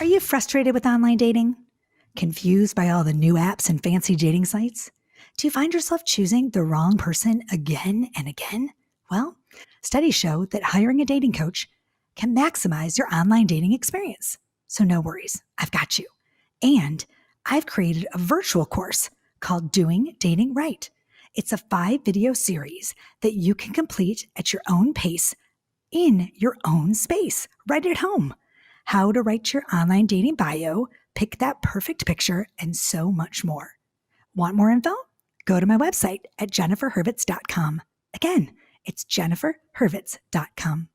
Are you frustrated with online dating? Confused by all the new apps and fancy dating sites? Do you find yourself choosing the wrong person again and again? Well, studies show that hiring a dating coach can maximize your online dating experience. So no worries, I've got you. And I've created a virtual course called Doing Dating Right. It's a 5 video series that you can complete at your own pace in your own space, right at home. How to write your online dating bio, pick that perfect picture, and so much more. Want more info? Go to my website at jenniferhurwitz.com. Again, it's jenniferhurwitz.com.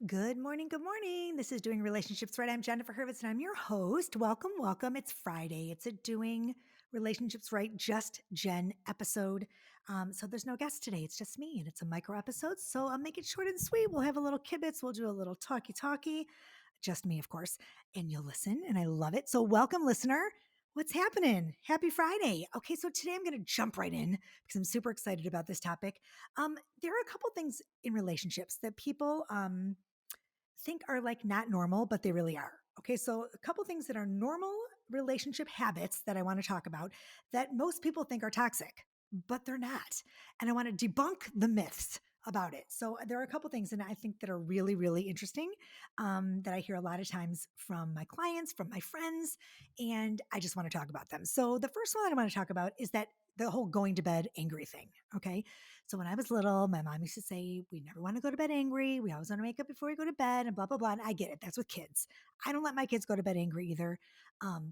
Good morning. Good morning. This is Doing Relationships Right. I'm Jennifer Hurwitz and I'm your host. Welcome, welcome. It's Friday. It's a Doing Relationships Right, just Jen episode. So there's no guest today. It's just me and it's a micro episode. So I'll make it short and sweet. We'll have a little kibitz. We'll do a little talkie. Just me, of course. And you'll listen and I love it. So welcome, listener. What's happening? Happy Friday. Okay, so today I'm going to jump right in because I'm super excited about this topic. There are a couple things in relationships that people think are like not normal, but they really are. Okay, so a couple things that are normal relationship habits that I want to talk about that most people think are toxic, but they're not. And I want to debunk the myths about it. So there are a couple things, and I think that are really, really interesting that I hear a lot of times from my clients, from my friends, and I just want to talk about them. So the first one that I want to talk about is that the whole going to bed angry thing. Okay. So when I was little, my mom used to say, we never want to go to bed angry. We always want to make up before we go to bed and blah, blah, blah. And I get it. That's with kids. I don't let my kids go to bed angry either.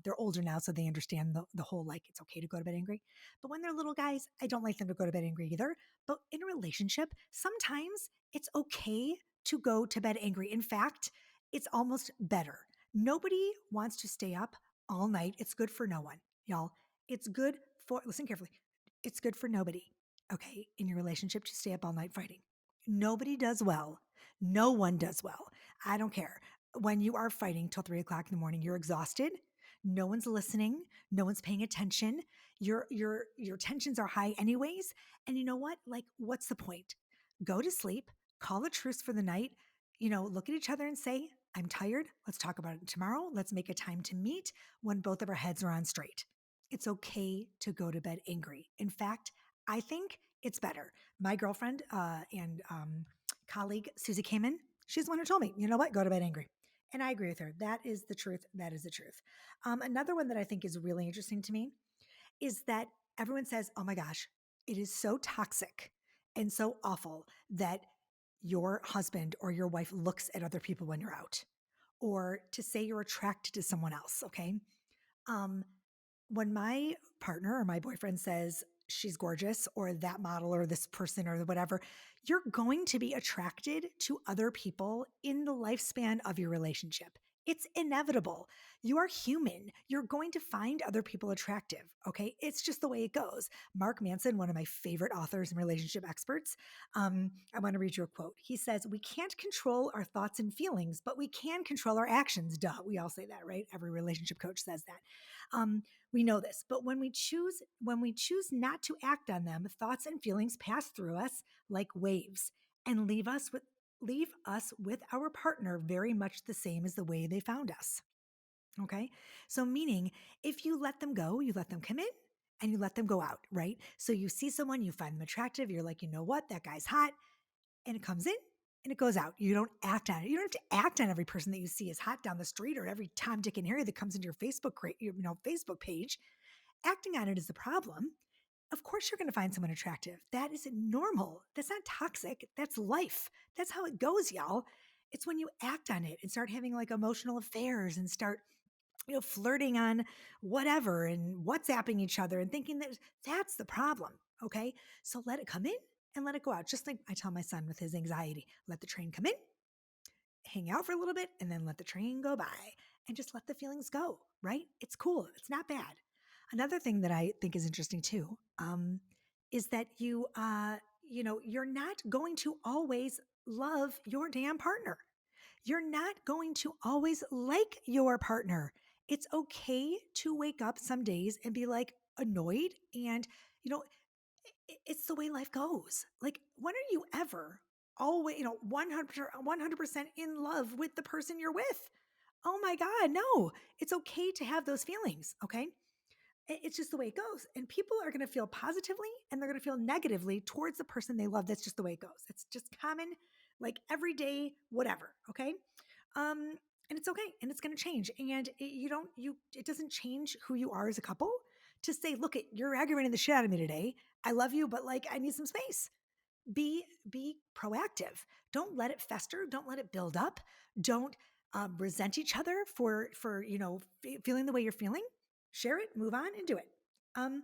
They're older now, so they understand the whole like it's okay to go to bed angry. But when they're little guys, I don't like them to go to bed angry either. But in a relationship, sometimes it's okay to go to bed angry. In fact, it's almost better. Nobody wants to stay up all night. It's good for no one, y'all. It's good for, listen carefully, it's good for nobody, okay, in your relationship to stay up all night fighting. Nobody does well. No one does well. I don't care. When you are fighting till 3 o'clock in the morning, you're exhausted. No one's listening. No one's paying attention. Your tensions are high anyways. And you know what? Like, what's the point? Go to sleep, call a truce for the night, look at each other and say, I'm tired. Let's talk about it tomorrow. Let's make a time to meet when both of our heads are on straight. It's okay to go to bed angry. In fact, I think it's better. My girlfriend and colleague, Susie Kamen, she's the one who told me, you know what, go to bed angry. And I agree with her. That is the truth. That is the truth. Another one that I think is really interesting to me is that everyone says, oh my gosh, it is so toxic and so awful that your husband or your wife looks at other people when you're out, or to say you're attracted to someone else. Okay. Um, when my partner or my boyfriend says she's gorgeous or that model or this person or whatever, you're going to be attracted to other people in the lifespan of your relationship. It's inevitable. You are human. You're going to find other people attractive. Okay. It's just the way it goes. Mark Manson, one of my favorite authors and relationship experts, I want to read you a quote. He says, we can't control our thoughts and feelings, but we can control our actions. Duh. We all say that, right? Every relationship coach says that. We know this, but when we choose not to act on them, thoughts and feelings pass through us like waves and leave us with our partner very much the same as the way they found us. Okay? So meaning if you let them go, you let them come in and you let them go out, right? So you see someone, you find them attractive, you're like, you know what, that guy's hot, and it comes in and it goes out. You don't act on it. You don't have to act on every person that you see is hot down the street or every Tom, Dick, and Harry that comes into your Facebook page. Acting on it is the problem. Of course, you're going to find someone attractive. That is normal. That's not toxic. That's life. That's how it goes, y'all. It's when you act on it and start having like emotional affairs and start flirting on whatever and WhatsApping each other and thinking that that's the problem. Okay. So let it come in and let it go out. Just like I tell my son with his anxiety, let the train come in, hang out for a little bit, and then let the train go by and just let the feelings go. Right. It's cool. It's not bad. Another thing that I think is interesting too, is that you're not going to always love your damn partner. You're not going to always like your partner. It's okay to wake up some days and be like annoyed and, you know, it's the way life goes. Like, when are you ever always, 100% in love with the person you're with? Oh my God, no. It's okay to have those feelings, okay? It's just the way it goes. And people are going to feel positively and they're going to feel negatively towards the person they love. That's just the way it goes. It's just common, like everyday, whatever. Okay. Um, and it's okay. And it's going to change. And it doesn't change who you are as a couple to say, look, you're aggravating the shit out of me today. I love you, but like, I need some space. Be proactive. Don't let it fester. Don't let it build up. Don't resent each other for feeling the way you're feeling. Share it, move on, and do it. Um,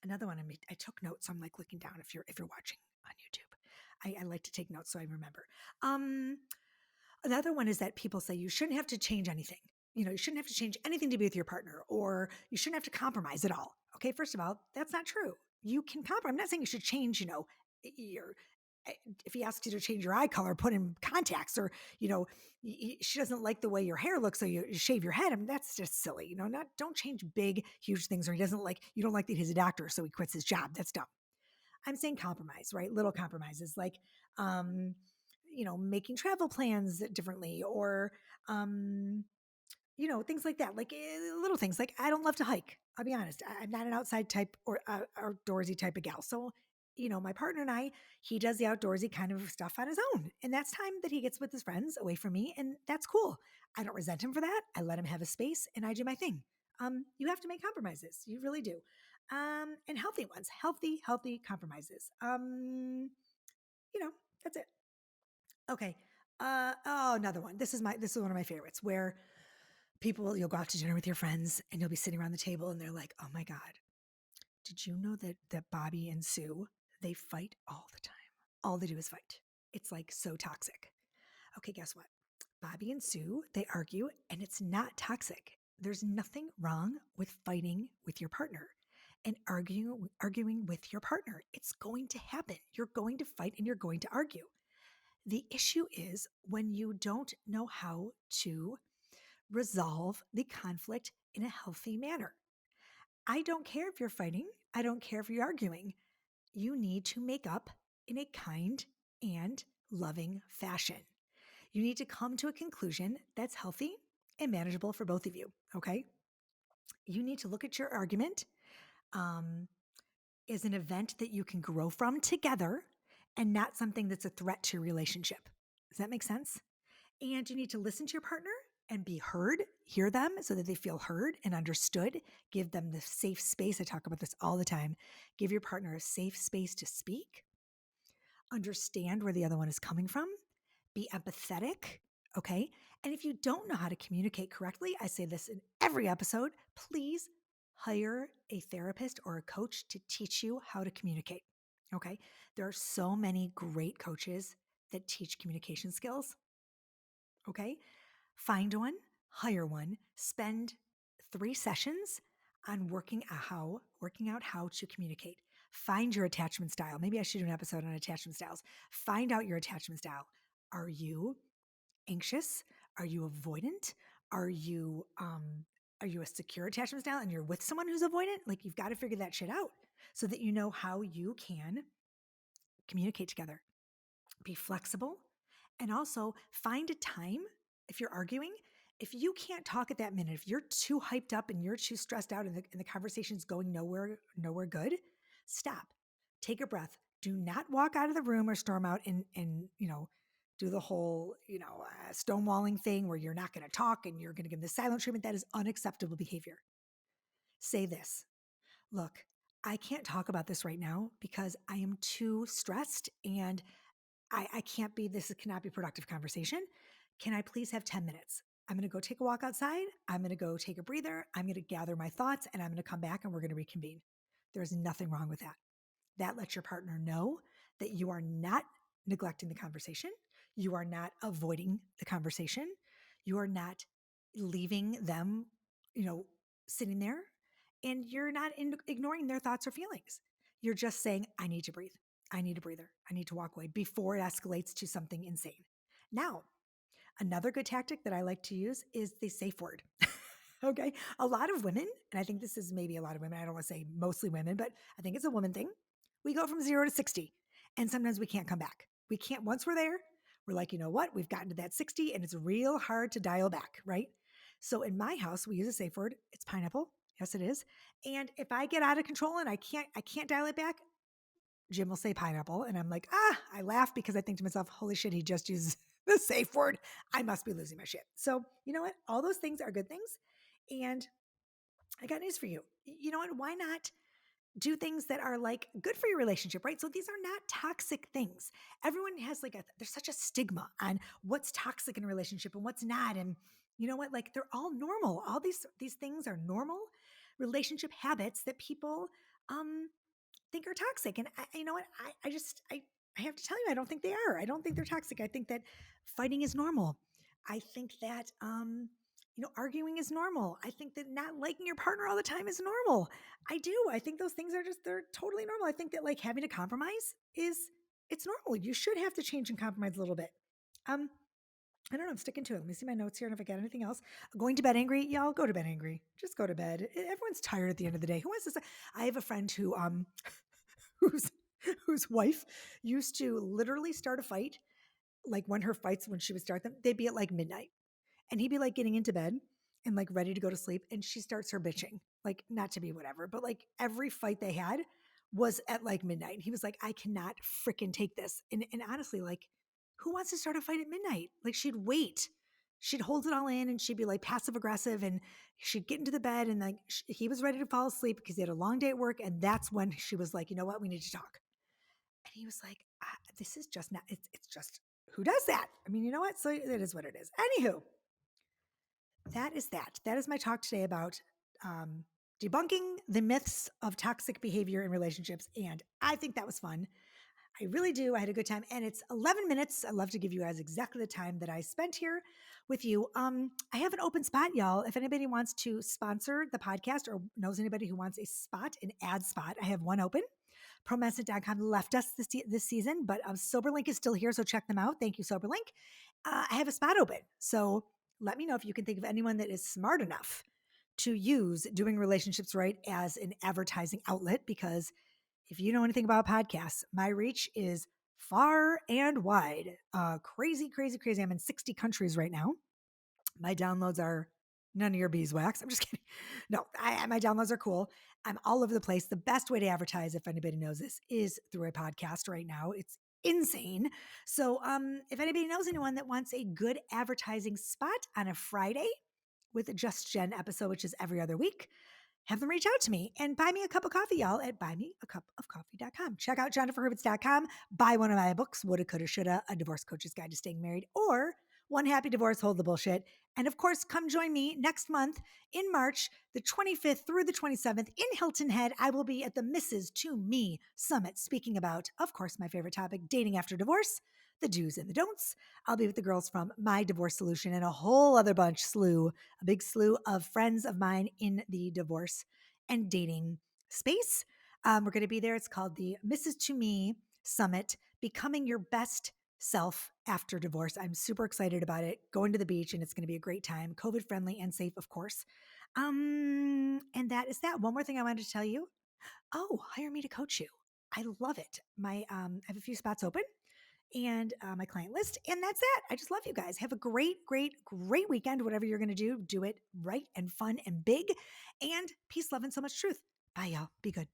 Another one. I took notes. So I'm like looking down. If you're watching on YouTube, I like to take notes so I remember. Um, Another one is that people say you shouldn't have to change anything. You shouldn't have to change anything to be with your partner, or you shouldn't have to compromise at all. Okay, first of all, that's not true. You can compromise. I'm not saying you should change, your if he asks you to change your eye color, put in contacts, or she doesn't like the way your hair looks, so you shave your head. I mean, that's just silly. Not don't change big, huge things. Or you don't like that he's a doctor, so he quits his job. That's dumb. I'm saying compromise, right? Little compromises like, um, making travel plans differently, or things like that, like little things like I don't love to hike. I'll be honest. I'm not an outside type or outdoorsy type of gal. So, my partner and he does the outdoorsy kind of stuff on his own. And that's time that he gets with his friends away from me. And that's cool. I don't resent him for that. I let him have his space and I do my thing. You have to make compromises. You really do. And healthy ones, healthy compromises. That's it. Okay. Another one. This is one of my favorites where you'll go out to dinner with your friends and you'll be sitting around the table and they're like, oh my God, did you know that Bobby and Sue, they fight all the time? All they do is fight. It's like so toxic. Okay, guess what? Bobby and Sue, they argue and it's not toxic. There's nothing wrong with fighting with your partner and arguing with your partner. It's going to happen. You're going to fight and you're going to argue. The issue is when you don't know how to resolve the conflict in a healthy manner. I don't care if you're fighting. I don't care if you're arguing. You need to make up in a kind and loving fashion. You need to come to a conclusion that's healthy and manageable for both of you. Okay. You need to look at your argument um, as an event that you can grow from together and not something that's a threat to your relationship. Does that make sense? And you need to listen to your partner and be heard, hear them so that they feel heard and understood. Give them the safe space. I talk about this all the time. Give your partner a safe space to speak, understand where the other one is coming from, be empathetic. Okay. And if you don't know how to communicate correctly, I say this in every episode, please hire a therapist or a coach to teach you how to communicate. Okay. There are so many great coaches that teach communication skills. Okay. Find one, hire one, spend 3 sessions on working out how to communicate. Find your attachment style. Maybe I should do an episode on attachment styles. Find out your attachment style. Are you anxious? Are you avoidant? Are you a secure attachment style and you're with someone who's avoidant? Like you've got to figure that shit out so that you know how you can communicate together. Be flexible and also find a time if you're arguing. If you can't talk at that minute, if you're too hyped up and you're too stressed out and the conversation's going nowhere good, stop. Take a breath. Do not walk out of the room or storm out and do the whole, stonewalling thing where you're not going to talk and you're going to give the silent treatment. That is unacceptable behavior. Say this. Look, I can't talk about this right now because I am too stressed and I can't be, this cannot be productive conversation. Can I please have 10 minutes? I'm going to go take a walk outside. I'm going to go take a breather. I'm going to gather my thoughts and I'm going to come back and we're going to reconvene. There's nothing wrong with that. That lets your partner know that you are not neglecting the conversation. You are not avoiding the conversation. You are not leaving them, sitting there and you're not ignoring their thoughts or feelings. You're just saying, I need to breathe. I need a breather. I need to walk away before it escalates to something insane. Now, another good tactic that I like to use is the safe word. Okay. A lot of women, and I think this is maybe a lot of women, I don't want to say mostly women, but I think it's a woman thing. We go from 0 to 60 and sometimes we can't come back. We can't, once we're there, we're like, you know what? We've gotten to that 60 and it's real hard to dial back, right? So in my house, we use a safe word. It's pineapple. Yes, it is. And if I get out of control and I can't dial it back, Jim will say pineapple. And I'm like, I laugh because I think to myself, holy shit, he just used the safe word. I must be losing my shit. So you know what? All those things are good things. And I got news for you. You know what? Why not do things that are like good for your relationship, right? So these are not toxic things. Everyone has there's such a stigma on what's toxic in a relationship and what's not. And you know what? Like they're all normal. All these things are normal relationship habits that people um think are toxic. And you know what? I have to tell you, I don't think they are. I don't think they're toxic. I think that fighting is normal. I think that arguing is normal. I think that not liking your partner all the time is normal. I do. I think those things they're totally normal. I think that like having to compromise it's normal. You should have to change and compromise a little bit. Um, I don't know. I'm sticking to it. Let me see my notes here. And if I got anything else, going to bed angry, y'all go to bed angry. Just go to bed. Everyone's tired at the end of the day. Who wants to say? I have a friend who whose whose wife used to literally start a fight. Like when she would start them, they'd be at like midnight. And he'd be like getting into bed and like ready to go to sleep. And she starts her bitching, like not to be whatever, but like every fight they had was at like midnight. And he was like, I cannot freaking take this. And honestly, like, who wants to start a fight at midnight? Like she'd wait. She'd hold it all in and she'd be like passive aggressive and she'd get into the bed and like he was ready to fall asleep because he had a long day at work. And that's when she was like, you know what? We need to talk. And he was like, this is just not, it's just, who does that? I mean, you know what? So it is what it is. Anywho, that is that. That is my talk today about debunking the myths of toxic behavior in relationships. And I think that was fun. I really do. I had a good time. And it's 11 minutes. I love to give you guys exactly the time that I spent here with you. I have an open spot, y'all. If anybody wants to sponsor the podcast or knows anybody who wants a spot, an ad spot, I have one open. ProMedicine.com left us this season, but SoberLink is still here, so check them out. Thank you, SoberLink. I have a spot open. So let me know if you can think of anyone that is smart enough to use Doing Relationships Right as an advertising outlet, because if you know anything about podcasts, my reach is far and wide. Crazy, crazy, crazy. I'm in 60 countries right now. My downloads are none of your beeswax. I'm just kidding. No, my downloads are cool. I'm all over the place. The best way to advertise, if anybody knows this, is through a podcast right now. It's insane. So if anybody knows anyone that wants a good advertising spot on a Friday with a Just Jen episode, which is every other week, have them reach out to me and buy me a cup of coffee, y'all, at buymeacupofcoffee.com. Check out jenniferherbitz.com. Buy one of my books, Woulda, Coulda, Shoulda, A Divorce Coach's Guide to Staying Married, or One Happy Divorce, Hold the Bullshit. And of course, come join me next month in March, the 25th through the 27th in Hilton Head. I will be at the Mrs. to Me Summit speaking about, of course, my favorite topic, dating after divorce, the do's and the don'ts. I'll be with the girls from My Divorce Solution and a whole other a big slew of friends of mine in the divorce and dating space. We're going to be there. It's called the Mrs. to Me Summit, Becoming Your Best Self After Divorce. I'm super excited about it. Going to the beach, and it's going to be a great time. COVID friendly and safe, of course. And that is that. One more thing I wanted to tell you. Oh, hire me to coach you. I love it. I have a few spots open and my client list. And that's that. I just love you guys. Have a great, great, great weekend. Whatever you're going to do, do it right and fun and big. And peace, love, and so much truth. Bye, y'all. Be good.